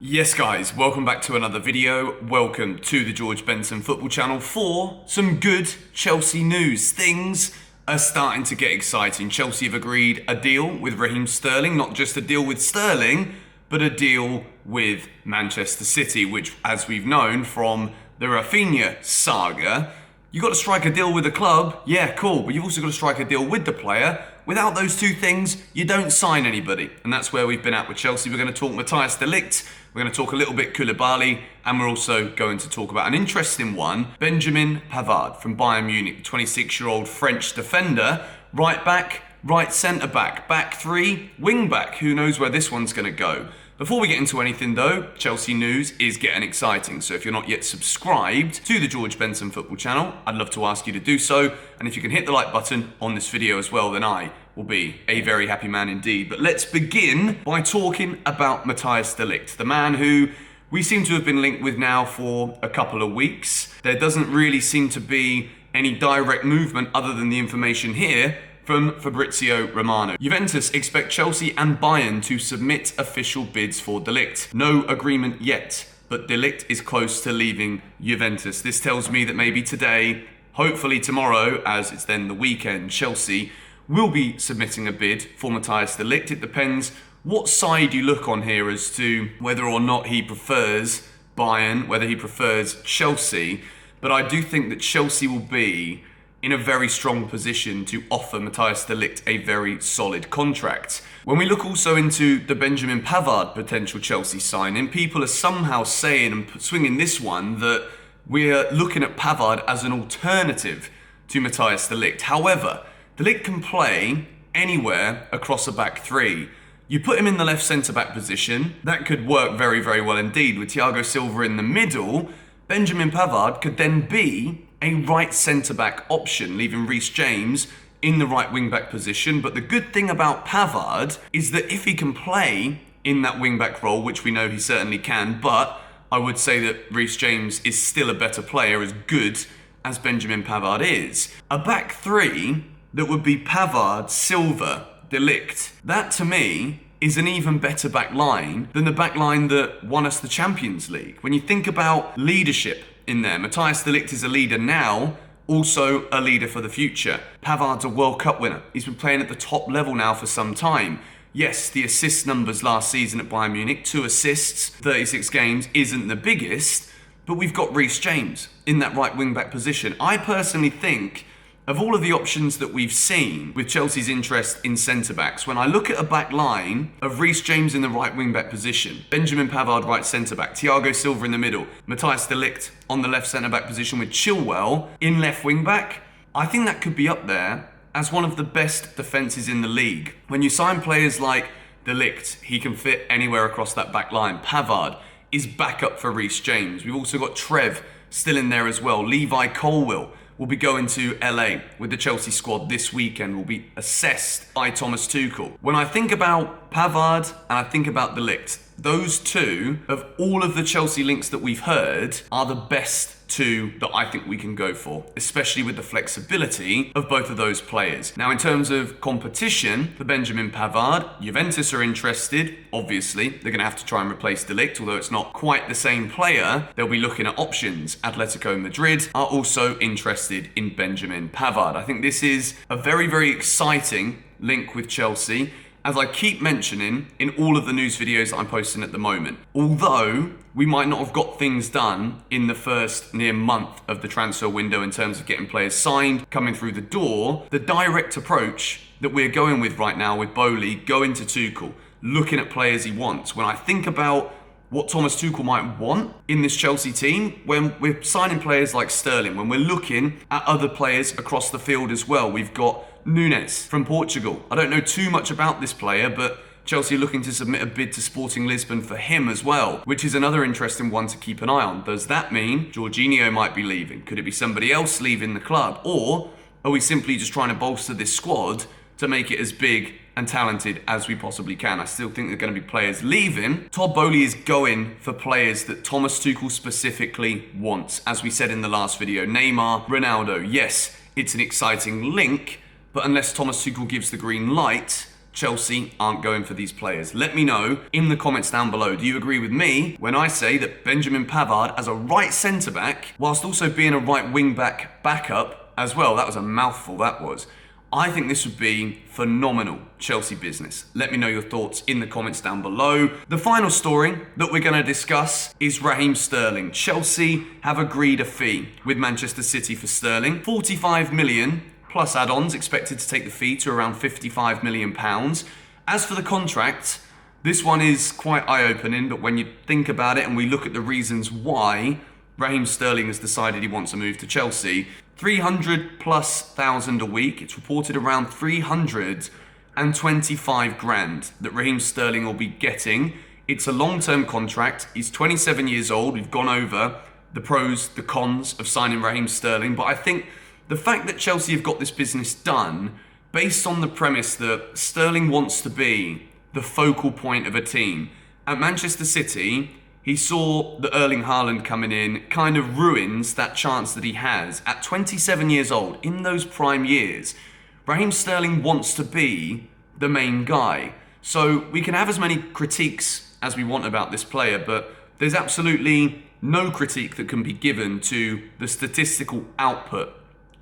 Yes guys, welcome back to another video. Welcome to the George Benson football channel for some good Chelsea news. Things are starting to get exciting. Chelsea have agreed a deal with Raheem Sterling, not just a deal with Sterling, but a deal with Manchester City, which, as we've known from the Rafinha saga, you've got to strike a deal with the club, yeah, cool, but you've also got to strike a deal with the player. Without those two things, you don't sign anybody. And that's where we've been at with Chelsea. We're going to talk Matthijs de Ligt, we're going to talk a little bit Koulibaly, and we're also going to talk about an interesting one, Benjamin Pavard from Bayern Munich, 26-year-old French defender, right back, right centre-back, back three, wing-back. Who knows where this one's going to go? Before we get into anything though, Chelsea news is getting exciting. So if you're not yet subscribed to the George Benson football channel, I'd love to ask you to do so. And if you can hit the like button on this video as well, then I will be a very happy man indeed. But let's begin by talking about Matthijs de Ligt, the man who we seem to have been linked with now for a couple of weeks. There doesn't really seem to be any direct movement other than the information here from Fabrizio Romano. Juventus expect Chelsea and Bayern to submit official bids for de Ligt. No agreement yet, but de Ligt is close to leaving Juventus. This tells me that maybe today, hopefully tomorrow, as it's then the weekend, Chelsea will be submitting a bid for Matthijs de Ligt. It depends what side you look on here as to whether or not he prefers Bayern, whether he prefers Chelsea. But I do think that Chelsea will be in a very strong position to offer Matthijs de Ligt a very solid contract. When we look also into the Benjamin Pavard potential Chelsea signing, people are somehow saying and swinging this one that we're looking at Pavard as an alternative to Matthijs de Ligt. However, de Ligt can play anywhere across a back three. You put him in the left centre-back position, that could work very, very well indeed. With Thiago Silva in the middle, Benjamin Pavard could then be a right centre-back option, leaving Reece James in the right wing-back position. But the good thing about Pavard is that if he can play in that wing-back role, which we know he certainly can, but I would say that Reece James is still a better player, as good as Benjamin Pavard is. A back three that would be Pavard, Silva, de Ligt, that to me is an even better back line than the back line that won us the Champions League. When you think about leadership in there, Matthijs de Ligt is a leader now, also a leader for the future. Pavard's a World Cup winner. He's been playing at the top level now for some time. Yes, the assist numbers last season at Bayern Munich, 2 assists, 36 games, isn't the biggest, but we've got Reece James in that right wing-back position. I personally think of all of the options that we've seen with Chelsea's interest in centre-backs, when I look at a back line of Reece James in the right wing-back position, Benjamin Pavard right centre-back, Thiago Silva in the middle, Matthijs de Ligt on the left centre-back position with Chilwell in left wing-back, I think that could be up there as one of the best defences in the league. When you sign players like de Ligt, he can fit anywhere across that back line. Pavard is backup for Reece James. We've also got Trev still in there as well. Levi Colwill will be going to LA with the Chelsea squad this weekend, will be assessed by Thomas Tuchel. When I think about Pavard and I think about de Ligt, those two, of all of the Chelsea links that we've heard, are the best two that I think we can go for, especially with the flexibility of both of those players. Now, in terms of competition for Benjamin Pavard, Juventus are interested. Obviously, they're going to have to try and replace de Ligt, although it's not quite the same player. They'll be looking at options. Atletico Madrid are also interested in Benjamin Pavard. I think this is a very, very exciting link with Chelsea, as I keep mentioning in all of the news videos that I'm posting at the moment. Although we might not have got things done in the first near month of the transfer window in terms of getting players signed, coming through the door, the direct approach that we're going with right now with Boehly, going to Tuchel, looking at players he wants. When I think about what Thomas Tuchel might want in this Chelsea team, when we're signing players like Sterling, when we're looking at other players across the field as well, we've got Nunes from Portugal. I don't know too much about this player, but Chelsea are looking to submit a bid to Sporting Lisbon for him as well, which is another interesting one to keep an eye on. Does that mean Jorginho might be leaving? Could it be somebody else leaving the club? Or are we simply just trying to bolster this squad to make it as big and talented as we possibly can? I still think there are going to be players leaving. TODD BOEHLY is going for players that Thomas Tuchel specifically wants. As we said in the last video, Neymar, Ronaldo, yes, it's an exciting link, but unless Thomas Tuchel gives the green light, Chelsea aren't going for these players? Let me know in the comments down below. Do you agree with me when I say that Benjamin Pavard as a right centre-back, whilst also being a right wing-back backup as well, that was a mouthful, that was. I think this would be phenomenal Chelsea business. Let me know your thoughts in the comments down below. The final story that we're going to discuss is Raheem Sterling. Chelsea have agreed a fee with Manchester City for Sterling. 45 million plus add-ons, expected to take the fee to around 55 million pounds. As for the contract, this one is quite eye-opening, but when you think about it and we look at the reasons why Raheem Sterling has decided he wants to move to Chelsea, 300,000+ a week. It's reported around 325 grand that Raheem Sterling will be getting. It's a long-term contract. He's 27 years old. We've gone over the pros, the cons of signing Raheem Sterling, but I think the fact that Chelsea have got this business done based on the premise that Sterling wants to be the focal point of a team. At Manchester City, he saw the Erling Haaland coming in, kind of ruins that chance that he has. At 27 years old, in those prime years, Raheem Sterling wants to be the main guy. So we can have as many critiques as we want about this player, but there's absolutely no critique that can be given to the statistical output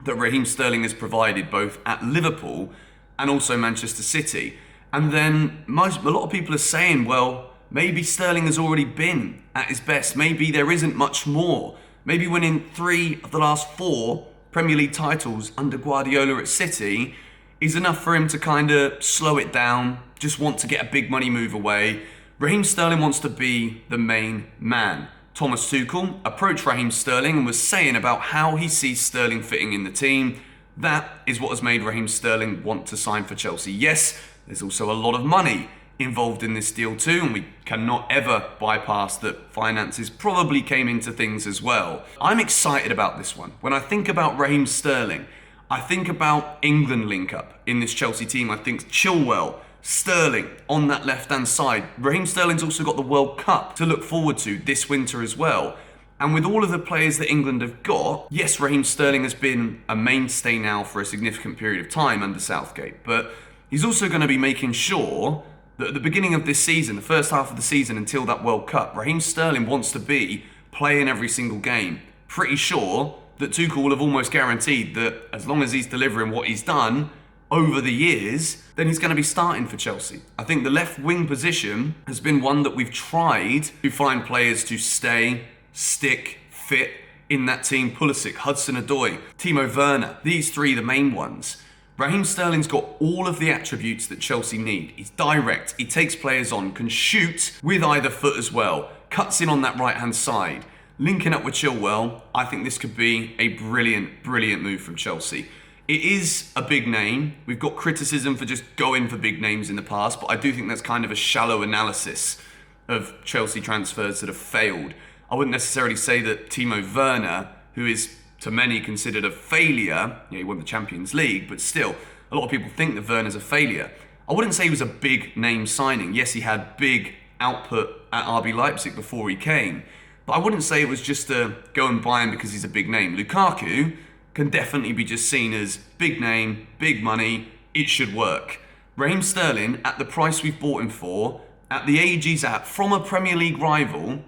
that Raheem Sterling has provided both at Liverpool and also Manchester City. And then a lot of people are saying, well, maybe Sterling has already been at his best. Maybe there isn't much more. Maybe winning 3 of the last 4 Premier League titles under Guardiola at City is enough for him to kind of slow it down, just want to get a big money move away. Raheem Sterling wants to be the main man. Thomas Tuchel approached Raheem Sterling and was saying about how he sees Sterling fitting in the team. That is what has made Raheem Sterling want to sign for Chelsea. Yes, there's also a lot of money involved in this deal too, and we cannot ever bypass that finances probably came into things as well. I'm excited about this one. When I think about Raheem Sterling, I think about England link-up in this Chelsea team. I think Chilwell, Sterling on that left-hand side. Raheem Sterling's also got the World Cup to look forward to this winter as well. And with all of the players that England have got, yes, Raheem Sterling has been a mainstay now for a significant period of time under Southgate, but he's also going to be making sure that at the beginning of this season, the first half of the season until that World Cup, Raheem Sterling wants to be playing every single game. Pretty sure that Tuchel will have almost guaranteed that as long as he's delivering what he's done over the years, then he's going to be starting for Chelsea. I think the left wing position has been one that we've tried to find players to stay, stick, fit in that team. Pulisic, Hudson-Odoi, Timo Werner, these 3 the main ones. Raheem Sterling's got all of the attributes that Chelsea need. He's direct, he takes players on, can shoot with either foot as well, cuts in on that right-hand side. Linking up with Chilwell, I think this could be a brilliant, brilliant move from Chelsea. It is a big name. We've got criticism for just going for big names in the past, but I do think that's kind of a shallow analysis of Chelsea transfers that have failed. I wouldn't necessarily say that Timo Werner, who is to many considered a failure, he won the Champions League, but still, a lot of people think that Werner's a failure. I wouldn't say he was a big name signing. Yes, he had big output at RB Leipzig before he came, but I wouldn't say it was just to go and buy him because he's a big name. Lukaku can definitely be just seen as big name, big money, it should work. Raheem Sterling, at the price we've bought him for, at the age he's at, from a Premier League rival,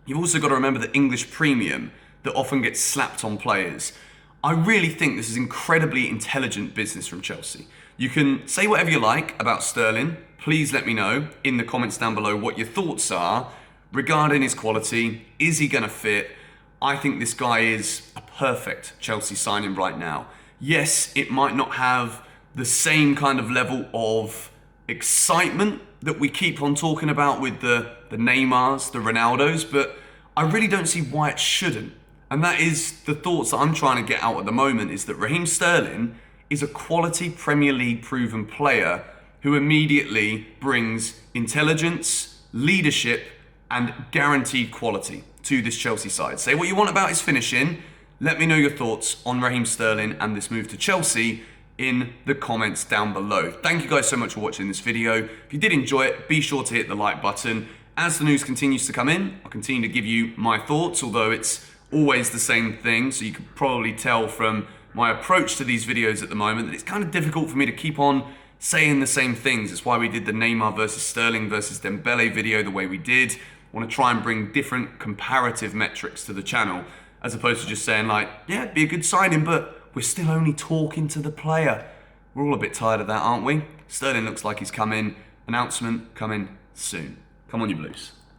you've also got to remember the English premium that often gets slapped on players. I really think this is incredibly intelligent business from Chelsea. You can say whatever you like about Sterling. Please let me know in the comments down below what your thoughts are regarding his quality. Is he going to fit? I think this guy is a perfect Chelsea signing right now. Yes, it might not have the same kind of level of excitement that we keep on talking about with the Neymars, the Ronaldos, but I really don't see why it shouldn't. And that is the thoughts that I'm trying to get out at the moment, is that Raheem Sterling is a quality Premier League proven player who immediately brings intelligence, leadership, and guaranteed quality to this Chelsea side. Say what you want about his finishing. Let me know your thoughts on Raheem Sterling and this move to Chelsea in the comments down below. Thank you guys so much for watching this video. If you did enjoy it, be sure to hit the like button. As the news continues to come in, I'll continue to give you my thoughts, although it's always the same thing, so you can probably tell from my approach to these videos at the moment that it's kind of difficult for me to keep on saying the same things. It's why we did the Neymar versus Sterling versus Dembele video the way we did. I want to try and bring different comparative metrics to the channel, as opposed to just saying like, yeah, it'd be a good signing, but we're still only talking to the player. We're all a bit tired of that, aren't we? Sterling looks like he's coming. Announcement coming soon. Come on, you Blues.